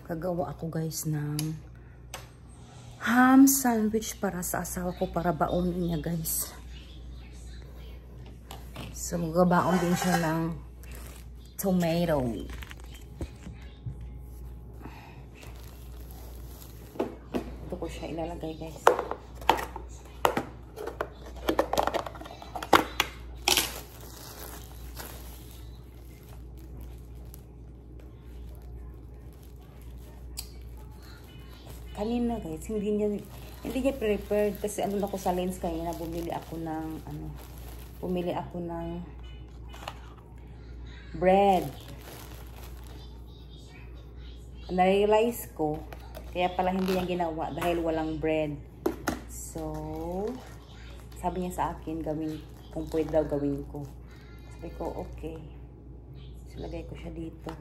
Gagawa ako guys ng ham sandwich para sa asawa ko para baonin niya guys. So magabaon din siya ng tomato. Ito ko siya ilalagay guys. Kanina guys, hindi niya prepared kasi ano na ko sa lens kanina, bumili ako ng bread. Na-realize ko, kaya pala hindi niya ginawa dahil walang bread. So, sabi niya sa akin, gawin, kung pwede daw gawin ko. Sabi ko, okay. So, lagay ko siya dito.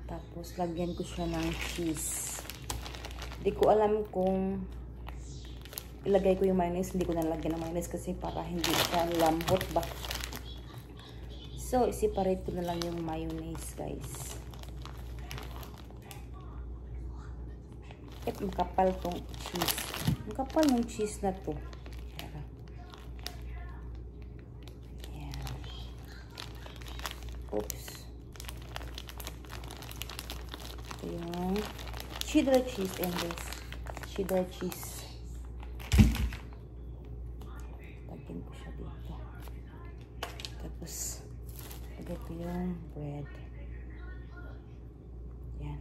Tapos lagyan ko siya ng cheese. Hindi ko alam kung ilagay ko yung mayonnaise. Hindi ko nalagyan ng mayonnaise kasi para hindi siya lambot ba. So i-separate ko na lang yung mayonnaise guys. Makapal tong cheese. Makapal ng cheese na to. Oops. Ito yung cheddar cheese and this cheddar cheese. Lagyan ko siya dito. Tapos, lagyan ko yung bread. Yan.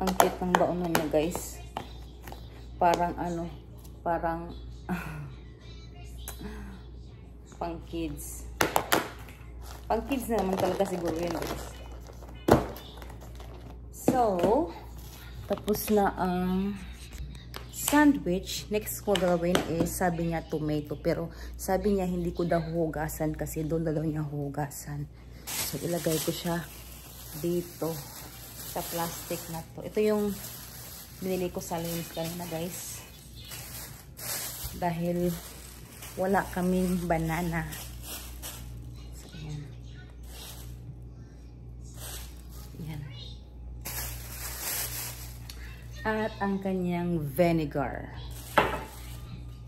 Ang cute ng baonan niya guys. Parang parang pang kids. Pang kids na naman talaga siguro yun guys. So, tapos na ang sandwich. Next ko gagawin is, sabi niya tomato. Pero sabi niya hindi ko daw hugasan kasi doon daw niya hugasan. So, ilagay ko siya dito sa plastic na to. Ito yung binili ko sa Linis kanina guys. Dahil wala kaming banana. So, yan. Yan. At ang kanyang vinegar.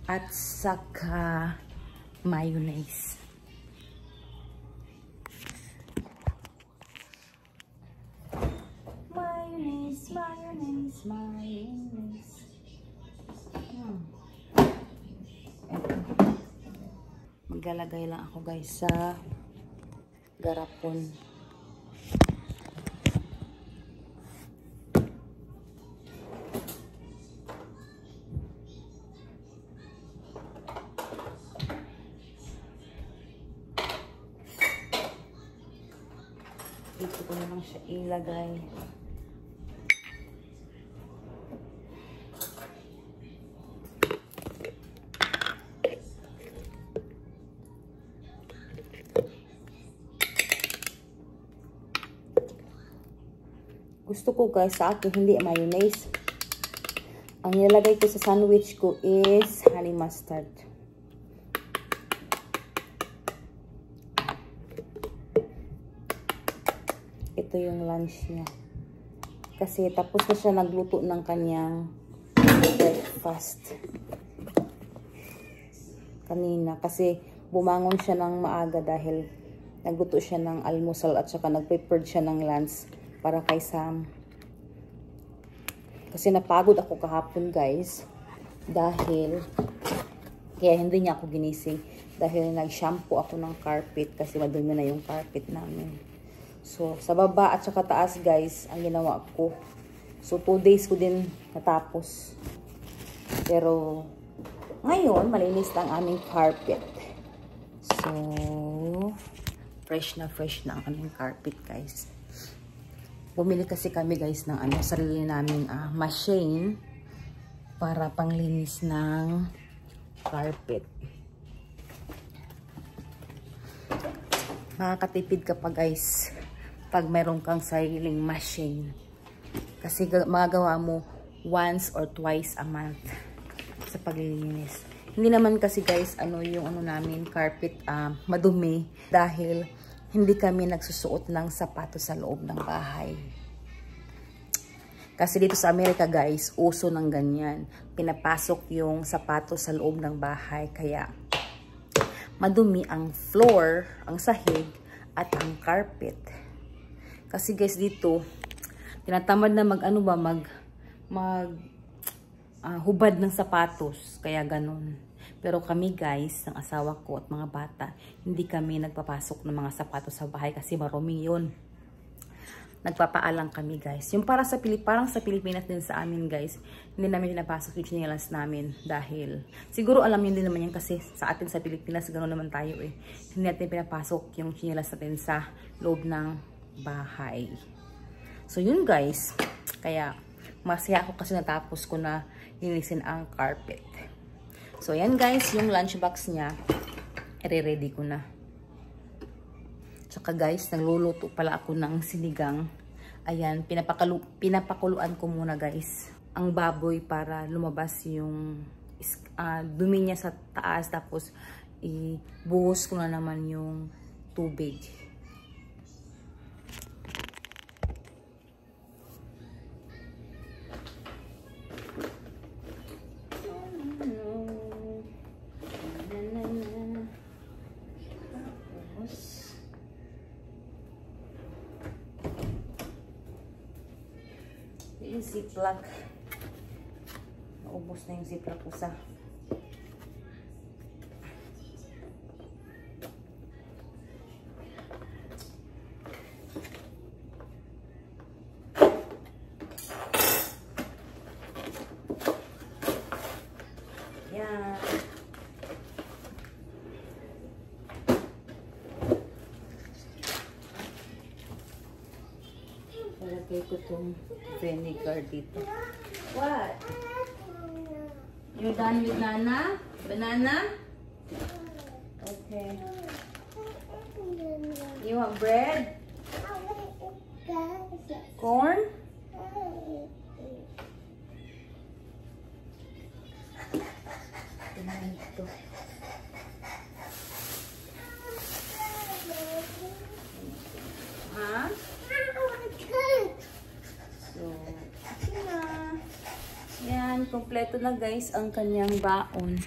At saka mayonnaise. Mayonnaise, mayonnaise, mayonnaise. Maglalagay lang ako guys sa garapon. Dito ko na lang siya ilagay. Gusto ko guys sa akin hindi mayonnaise. Ang nilalagay ko sa sandwich ko is honey mustard. Ito yung lunch niya. Kasi tapos na siya nagluto ng kanyang breakfast. Kanina. Kasi bumangon siya ng maaga dahil nagluto siya ng almusal at saka nag-prepared siya ng lunch para kay Sam. Kasi napagod ako kahapon guys. Dahil kaya hindi niya ako ginising. Dahil nag-shampoo ako ng carpet kasi madumi na yung carpet namin. So, sa baba at saka taas guys, ang ginawa ko. So, 2 days ko din natapos. Pero, ngayon, malinis na ang aming carpet. So, fresh na ang aming carpet guys. Bumili kasi kami guys ng sarili naming machine para panglinis ng carpet. Makakatipid ka pa guys pag meron kang sariling machine. Kasi magagawa mo once or twice a month. sa paglilinis. Hindi naman kasi guys, yung namin, carpet, madumi. Dahil hindi kami nagsusuot ng sapatos sa loob ng bahay. Kasi dito sa Amerika guys, uso ng ganyan. Pinapasok yung sapatos sa loob ng bahay. Kaya madumi ang floor, ang sahig, at ang carpet. Kasi guys dito, tinatamad na hubad ng sapatos. Kaya ganun. Pero kami guys, ng asawa ko at mga bata, hindi kami nagpapasok ng mga sapatos sa bahay kasi marumi yun. Nagpapaalang kami guys. Yung parang sa Pilipinas din sa amin guys, hindi namin pinapasok yung chinelas namin dahil siguro alam niyo din naman yan kasi sa atin sa Pilipinas ganoon naman tayo eh. Hindi natin pinapasok yung chinelas natin sa loob ng bahay. So yun guys, kaya masaya ako kasi natapos ko na linisin ang carpet. So yan guys, yung lunchbox niya, i-ready ko na. Tsaka guys, nagluluto pala ako ng sinigang. Ayan, pinapakuluan ko muna guys ang baboy para lumabas yung dumi niya sa taas. Tapos ibuhos ko na naman yung tubig. Yung ziplock. Naubos na yung ziplock ko sa yan. Lagay ko itong vinegar dito. What? You're done with Nana? Banana? Okay. You want bread? Corn? Ito. Ha? Yan, kompleto na guys ang kanyang baon.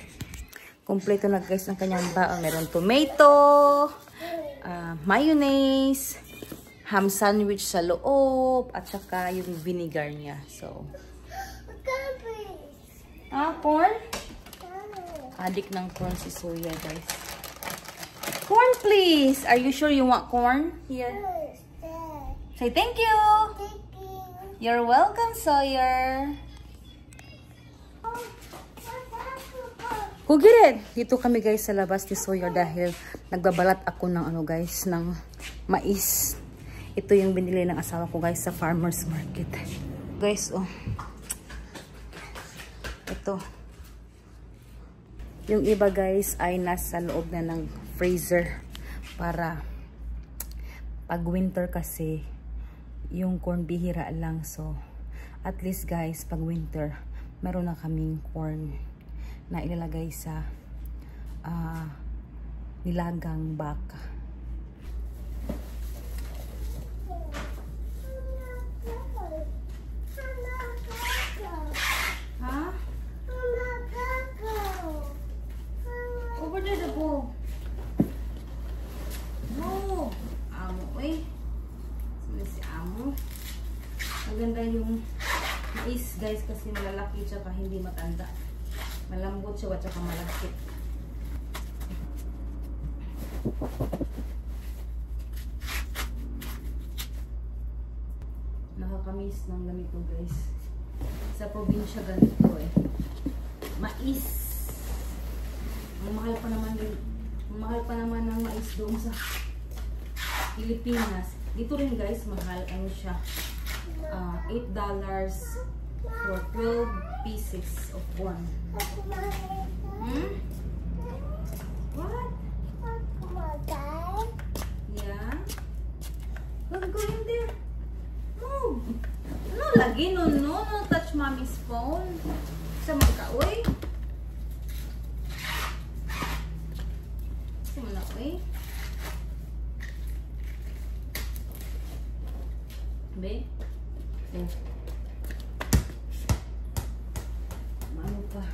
Kompleto na guys ang kanyang baon. Meron tomato, mayonnaise, ham sandwich sa loob, at saka yung vinegar niya. So, corn? Adik ng corn si Soya guys. Corn please! Are you sure you want corn? Here. Say thank you! You're welcome, Sawyer. Go get it! Dito kami guys sa labas ni Sawyer dahil nagbabalat ako ng guys, ng mais. Ito yung binili ng asawa ko guys sa farmer's market. Guys, oh. Ito. Yung iba guys ay nasa loob na ng freezer para pag winter kasi yung corn bihira lang. So, at least guys, pag winter, meron na kaming corn na ilalagay sa nilagang baka. Ha? Over there the bowl. No. Amo, eh. Si Amo. Maganda yung mais guys kasi malalaki tsaka hindi matanda. Malambot siya at saka malakit. Nakakamiss ng ganito guys. Sa probinsya ganito eh. Mais. Mahal pa naman ng mais doon sa Pilipinas. Dito rin guys, mahal. Ano siya? $8 for 12 pieces of one. Hmm? What? Yeah? Don't go in there. Move. No, lagi. No touch mommy's phone. Sa magkaoy. Okay? Be? Oh. Ano pa?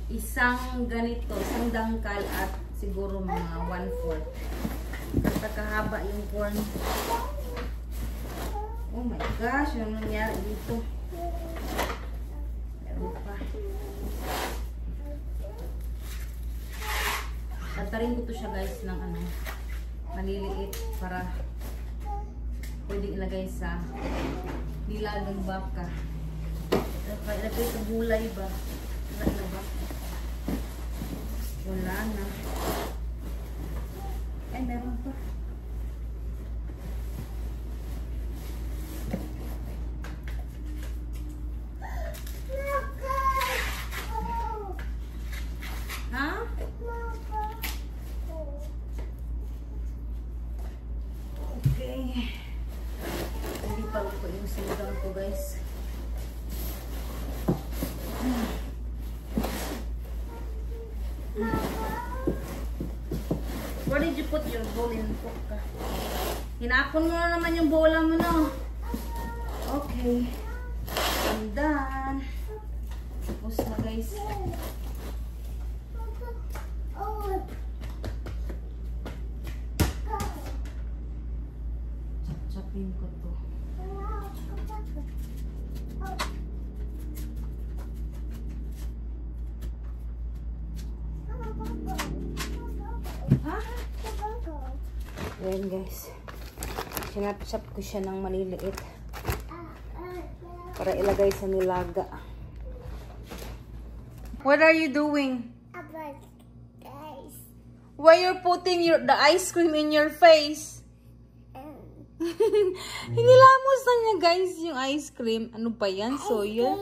Isang ganito, isang dangkal at siguro mga 1/4. Kakahaba yung corn. Oh my gosh, ano nangyari dito? Meron pa. Tatarin ko to siya guys ng ano, maliliit para pwedeng ilagay sa nilagang baka. Ilagay sa gulay ba? Wala na ba? Wala na. Ay, meron pa. Ha? Okay. Hindi pa ko yung sinigang ko guys. Where did you put your bowl in cook? Hinapon mo na naman yung bola mo, no? Okay. I'm done. Tapos na, guys. Chap-chapin ko to. Ayan guys, sinap-chap ko siya ng maliliit para ilagay sa nilaga. What are you doing? Why you're putting the ice cream in your face? Hinilamos na niya guys yung ice cream. Ano pa yan? Soya?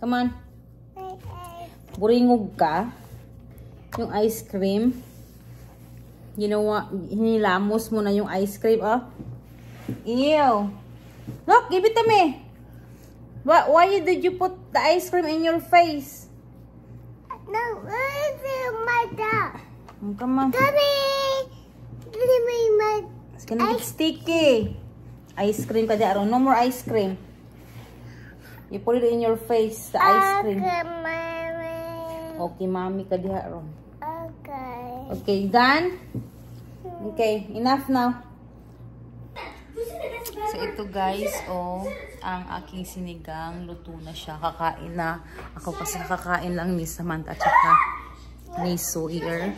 Come on. Buringog ka. Yung ice cream. You know what? Hinilamos mo na yung ice cream, oh. Ew. Look, give it to me. Why did you put the ice cream in your face? No, where's my dad? Come on. Daddy, It's gonna get sticky. Ice cream ka diaron. No more ice cream. You put it in your face, the ice cream. Okay, mommy. Okay, mommy ka diaron. Okay. Okay, done? Okay, enough now. So ito guys, oh, ang aking sinigang, luto na siya. Kakain na. Ako kasi kakain lang ni Samantha at saka ni Sawyer.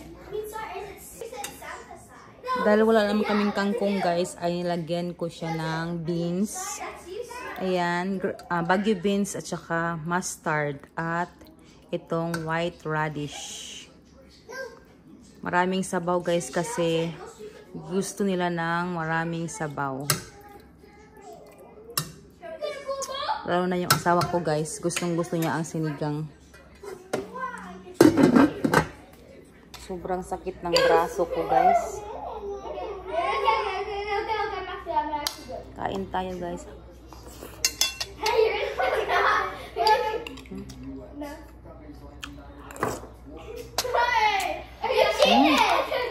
Dahil wala naman kaming kangkong guys, ay nilagyan ko siya ng beans. Ayan, Baguio beans at saka mustard at itong white radish. Maraming sabaw guys kasi gusto nila ng maraming sabaw. Lalo na yung asawa ko guys, gustong gusto niya ang sinigang. Sobrang sakit ng braso ko guys. Kain tayo guys.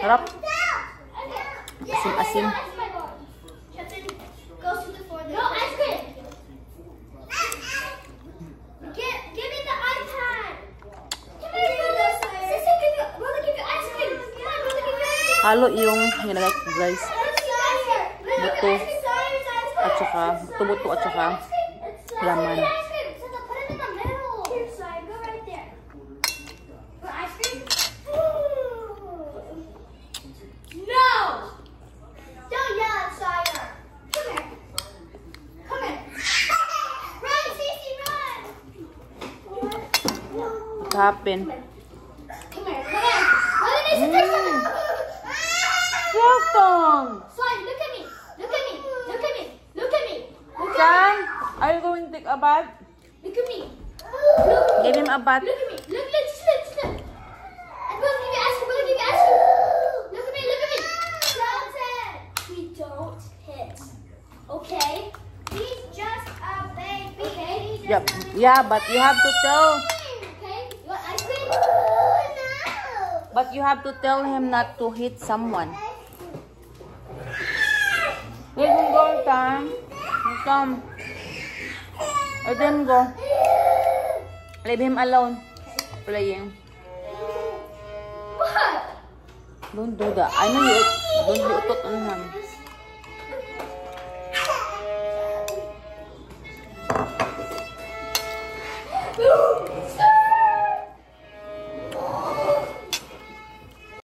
Harap. Asim-asim. Halo yung nilagay ko guys. Buto at saka buto at saka laman. What happened? Welcome. Slime, look at me. Look at me. Look at me. Look at me. Look at Sam, are you going to take a bath? me. Look at me. Look. Give him a bath. Look at me. Look, just look. I'm going to give you ice cream. I'm going to give you ice cream. Look at me. Look at me. Johnson. We don't hit. Okay? He's just a baby. Okay? Yep. Yeah, but you have to tell. Okay? You want ice cream? No. But you have to tell him not to hit someone. Let him go, Sam. Come. Let him go. Leave him alone. Playing. What? Don't do that. I know you. Don't be utot on him.